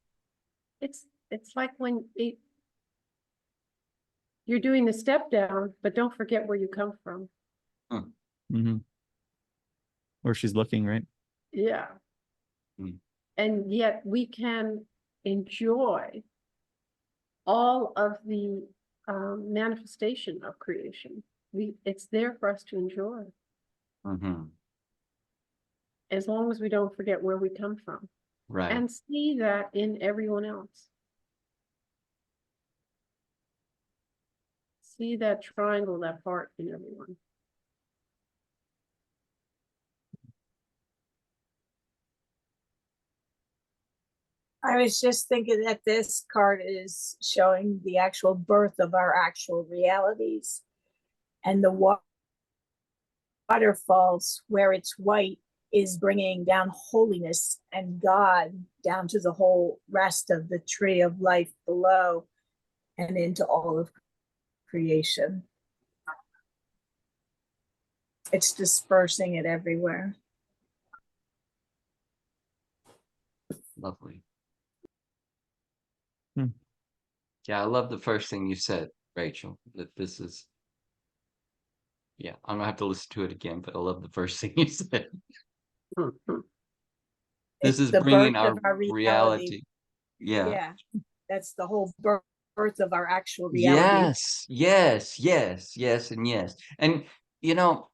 S8: It's like when you're doing the step down, but don't forget where you come from.
S11: Mm-hmm. Where she's looking, right?
S8: Yeah.
S1: Mm.
S8: And yet we can enjoy all of the manifestation of creation. It's there for us to enjoy,
S1: Mm-hmm.
S8: as long as we don't forget where we come from.
S1: Right.
S8: And see that in everyone else. See that triangle, that heart in everyone.
S4: I was just thinking that this card is showing the actual birth of our actual realities. And the waterfalls, where it's white, is bringing down holiness and God down to the whole rest of the tree of life below and into all of creation. It's dispersing it everywhere.
S1: Lovely.
S11: Hmm.
S1: Yeah, I love the first thing you said, Rachel, that this is, yeah, I'm gonna have to listen to it again, but I love the first thing you said. This
S4: It's
S1: is
S4: the
S1: bringing
S4: birth of our
S1: reality. Yeah.
S4: Yeah, that's the whole birth of our actual reality.
S1: Yes, yes, yes, yes, and yes. And you know,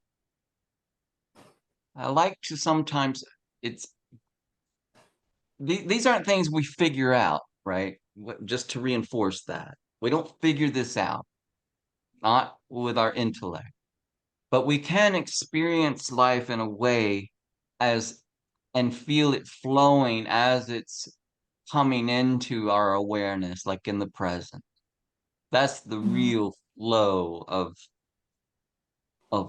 S1: I like to sometimes it's these aren't things we figure out, right? Just to reinforce that. We don't figure this out, not with our intellect, but we can experience life in a way as and feel it flowing as it's coming into our awareness, like in the present. That's the real flow of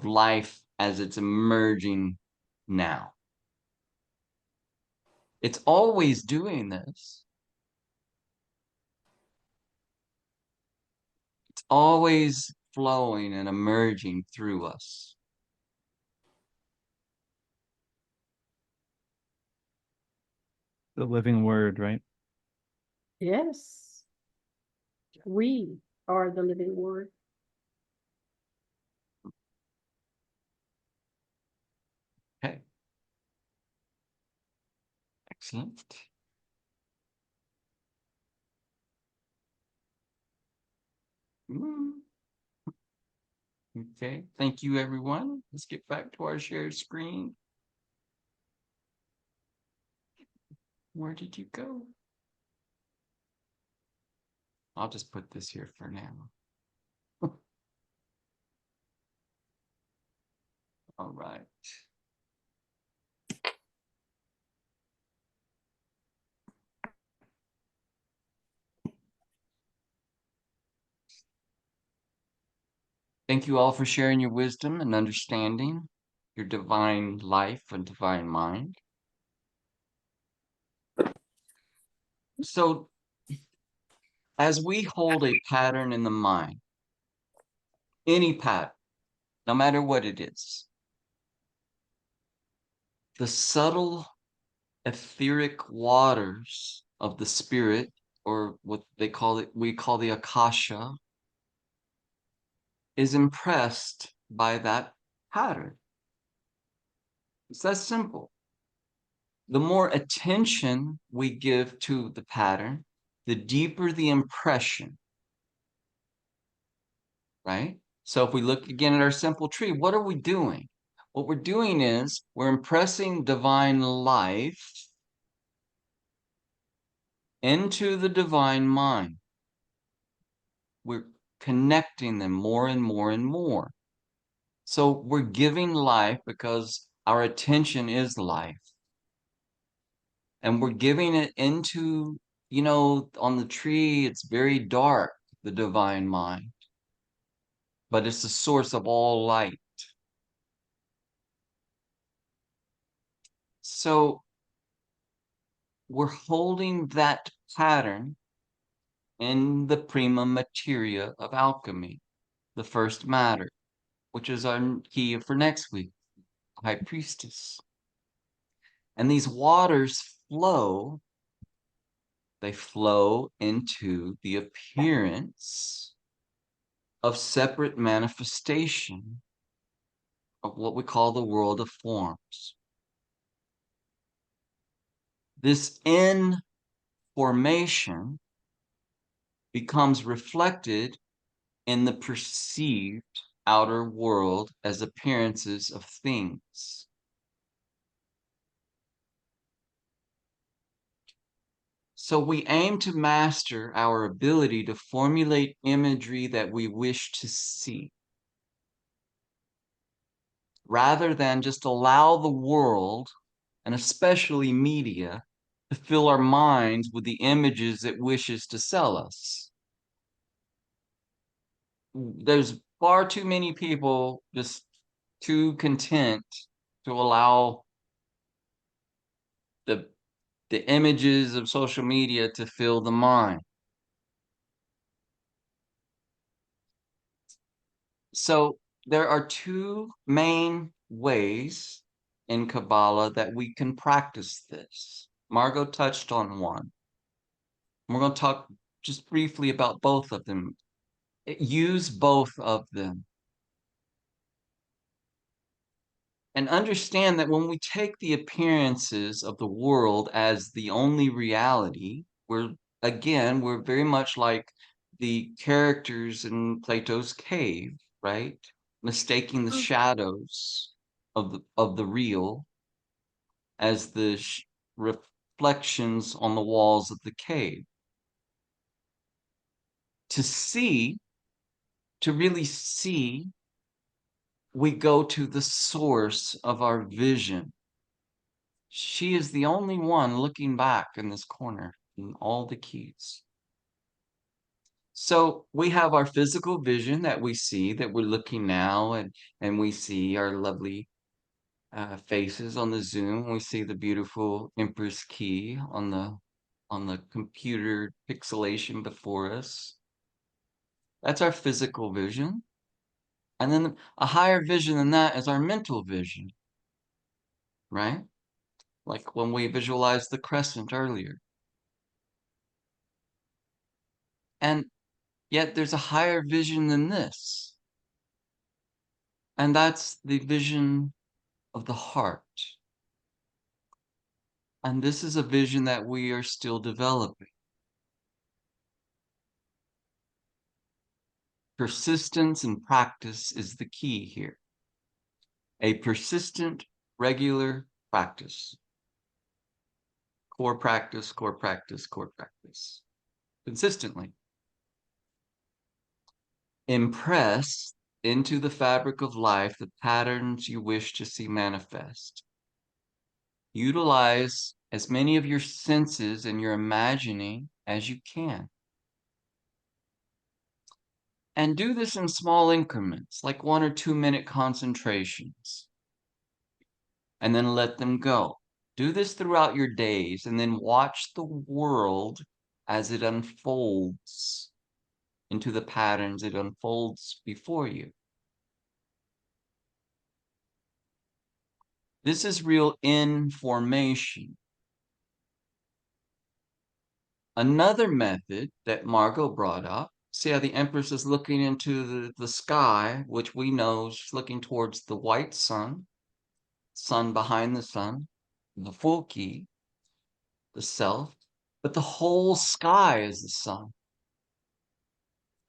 S1: life as it's emerging now. It's always doing this. It's always flowing and emerging through us.
S11: The living word, right?
S8: Yes. We are the living word.
S1: Okay. Excellent. Okay, thank you, everyone. Let's get back to our shared screen. Where did you go? I'll just put this here for now. All right. Thank you all for sharing your wisdom and understanding, your divine life and divine mind. So, as we hold a pattern in the mind, any pattern, no matter what it is, the subtle etheric waters of the spirit, or what they call it, we call the Akasha, is impressed by that pattern. It's that simple. The more attention we give to the pattern, the deeper the impression, right? So if we look again at our simple tree, what are we doing? What we're doing is we're impressing divine life into the divine mind. We're connecting them more and more and more. So we're giving life because our attention is life. And we're giving it into, on the tree, it's very dark, the divine mind, but it's the source of all light. So we're holding that pattern in the prima materia of alchemy, the first matter, which is our key for next week, High Priestess. And these waters flow, they flow into the appearance of separate manifestation of what we call the world of forms. This information becomes reflected in the perceived outer world as appearances of things. So we aim to master our ability to formulate imagery that we wish to see, rather than just allow the world, and especially media, to fill our minds with the images it wishes to sell us. There's far too many people just too content to allow the images of social media to fill the mind. So there are two main ways in Kabbalah that we can practice this. Margot touched on one. We're going to talk just briefly about both of them. Use both of them. And understand that when we take the appearances of the world as the only reality, we're very much like the characters in Plato's cave, right? Mistaking the shadows of the real as the reflections on the walls of the cave. To really see, we go to the source of our vision. She is the only one looking back in this corner in all the keys. So we have our physical vision that we see, that we're looking now, and we see our lovely faces on the Zoom. We see the beautiful Empress Key on the computer pixelation before us. That's our physical vision. And then a higher vision than that is our mental vision, right? Like when we visualized the crescent earlier. And yet there's a higher vision than this. And that's the vision of the heart. And this is a vision that we are still developing. Persistence and practice is the key here. A persistent, regular practice. Core practice, core practice, core practice. Consistently. Impress into the fabric of life the patterns you wish to see manifest. Utilize as many of your senses and your imagining as you can. And do this in small increments, like 1 or 2 minute concentrations. And then let them go. Do this throughout your days, and then watch the world as it unfolds into the patterns it unfolds before you. This is real information. Another method that Margot brought up, see how the Empress is looking into the sky, which we know is looking towards the white sun behind the sun, the full key, the self, but the whole sky is the sun.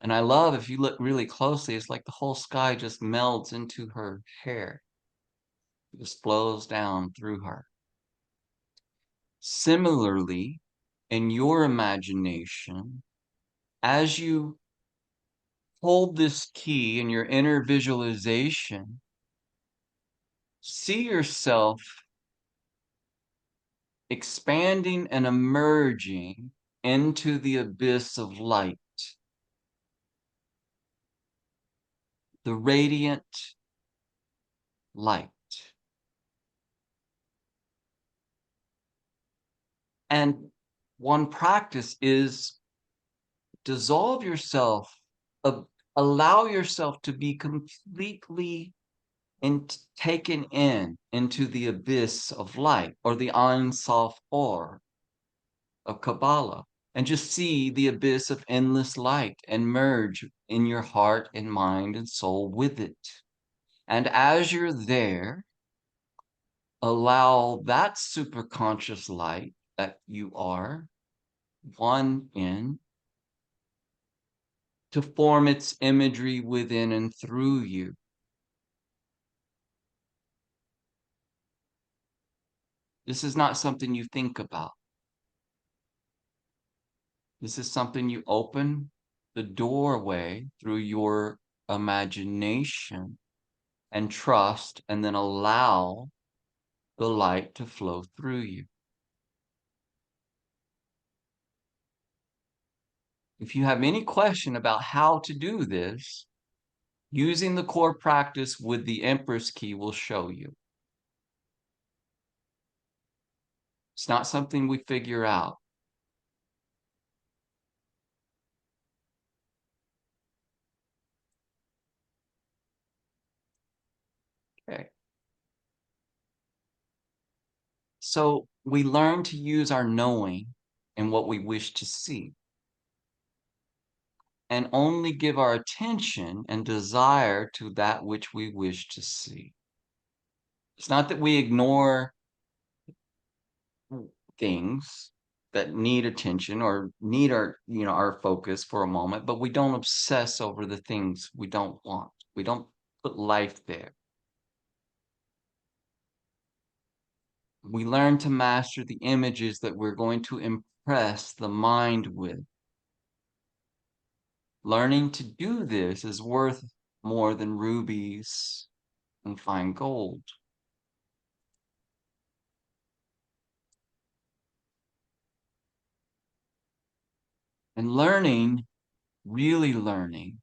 S1: And I love, if you look really closely, it's like the whole sky just melds into her hair. It just flows down through her. Similarly, in your imagination, as you hold this key in your inner visualization, see yourself expanding and emerging into the abyss of light, the radiant light. And one practice is dissolve yourself, allow yourself to be completely taken into the abyss of light, or the Ein Sof Or of Cabala, and just see the abyss of endless light and merge in your heart and mind and soul with it. And as you're there, allow that superconscious light that you are one in to form its imagery within and through you. This is not something you think about. This is something you open the doorway through your imagination and trust, and then allow the light to flow through you. If you have any question about how to do this, using the core practice with the Empress Key will show you. It's not something we figure out. Okay. So we learn to use our knowing in what we wish to see, and only give our attention and desire to that which we wish to see. It's not that we ignore things that need attention or need our focus for a moment, but we don't obsess over the things we don't want. We don't put life there. We learn to master the images that we're going to impress the mind with. Learning to do this is worth more than rubies and fine gold. And learning, really learning,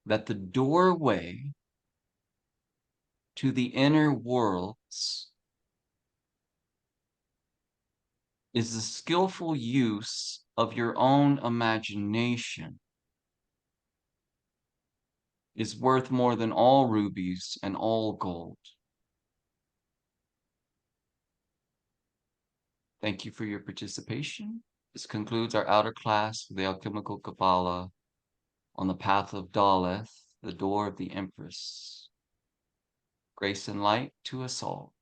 S1: that the doorway to the inner worlds is the skillful use of your own imagination, is worth more than all rubies and all gold. Thank you for your participation. This concludes our outer class for the alchemical Cabala on the path of Daleth, the door of the Empress. Grace and light to us all.